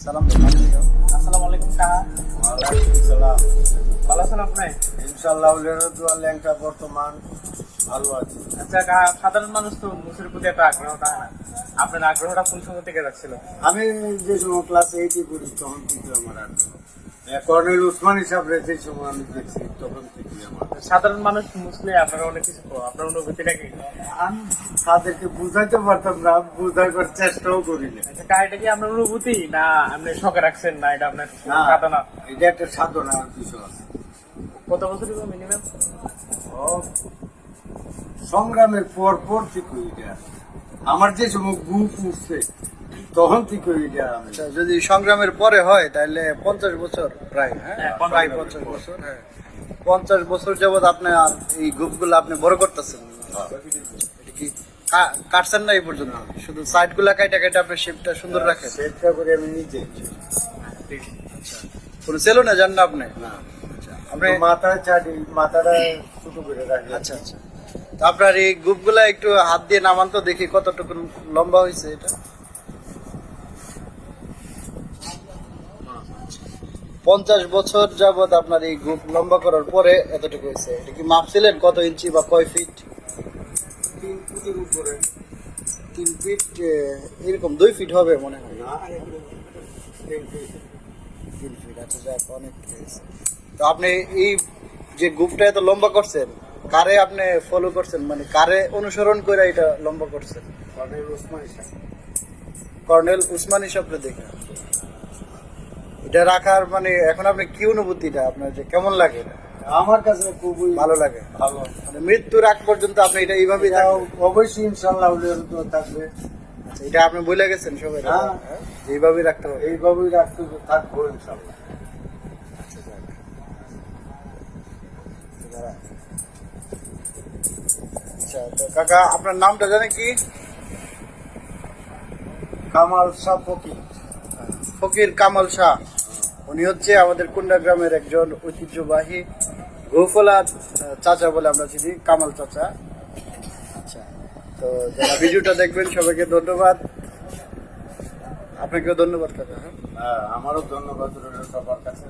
সালাম। আসসালামু আলাইকুম কাহা। ওয়ালাইকুম সালাম। ভালো আছেন আপনি? ইনশাআল্লাহ দোয়া ল্যাংটা বর্তমান ভালো আছে। আচ্ছা কাহা, সাধারণ মানুষ তো মুসের প্রতি একটা আগ্রহ থাকে না, আপনার আগ্রহটা কোন সময় থেকে যাচ্ছিল? আমি যে সময় ক্লাস 8 পড়ি তখন থেকে আমার আগ্রহ। কর্নেল উসমানী সাহেব যে সময় আমি দেখছি তখন থেকে আমার। সাধারণ মানুষ মুসলে আপনারা অনেক কিছু আপনার অনুভূতিটা কি? আমি তাদেরকে বুঝাইতে পারতাম না, বুঝাইবার চেষ্টাও করি না। আচ্ছা কাহা, এটা কি আপনার অনুভূতি না আপনি শখে রাখছেন, না এটা আপনার না, সাধনা? এটা একটা সাধনার বিষয় আছে। কত বছর মিনিমাম? ও সংগ্রামের পর পর থেকে এটা আমার যে সময় গ্রুপ উঠছে তখন থেকে এটা আমি। আচ্ছা, যদি সংগ্রামের পরে হয় তাহলে 50 বছর প্রায়, হ্যাঁ হ্যাঁ, প্রায় 50 বছর, হ্যাঁ 50 বছর যাবত আপনার এই গ্রুপগুলো আপনি বড় করতেছেন। এটা কি কাটছেন না এই পর্যন্ত? শুধু সাইড গুলা কাইটা কাইটা আপনার শেপটা সুন্দর রাখেন? চেষ্টা করে আমি নিজে। কোনো সেলুনে যান না আপনি? না, আপনি মাথা চাটি মাথাটা ছোট করে রাখি। আচ্ছা আচ্ছা, তো আপনার এই গ্রুপগুলা একটু হাত দিয়ে নামান তো দেখি কতটুকু লম্বা হয়েছে এটা। 50 বছর যাবত আপনার এই গ্রুপ লম্বা করার পরে এতটুকু হয়েছে। এটা কি মাপছিলেন কত ইঞ্চি বা কয় ফিট? 3 ফুটের উপরে। 3 ফিট, এরকম 2 ফিট হবে মনে হয়। না, 3 ফিট। 3 ফিট, আচ্ছা যাক, অনেক হয়েছে। তো আপনি এই যে গ্রুপটা এত লম্বা করছেন, কারে আপনি ফলো করছেন, মানে কারে অনুসরণ করে এটা লম্বা করছেন? কর্নেল উসমানী সাহেব। কর্নেল উসমানী সাহেবকে দেখে এটা রাখার মানে এখন আপনি কি অনুভূতিটা আপনার, যে কেমন লাগে এটা? আমার কাছে খুবই ভালো লাগে। ভালো। মানে মৃত্যুর আগ পর্যন্ত আপনি এটা এইভাবেই এটাও থাকবেন? অবশ্যই ইনশাআল্লাহ থাকবে। আচ্ছা, এটা আপনি বলে গেছেন সবাই? হ্যাঁ। যে এইভাবেই রাখতে হবে। এইভাবেই রাখতে থাকবো ইনশাআল্লাহ। আচ্ছা যাক। আচ্ছা, তো কাকা আপনার নামটা জানে কি? কামাল শাহ ফকির। ফকির কামাল শাহ। উনি হচ্ছে আমাদের কুন্ডা গ্রামের একজন ঐতিহ্যবাহী গৌফলা চাচা বলে আমরা চিনি, কামাল চাচা। আচ্ছা, তো যারা ভিডিওটা দেখবেন সবাইকে ধন্যবাদ। আপনাকেও ধন্যবাদ কাকা। হ্যাঁ, আমারও ধন্যবাদ রইল সবার কাছে।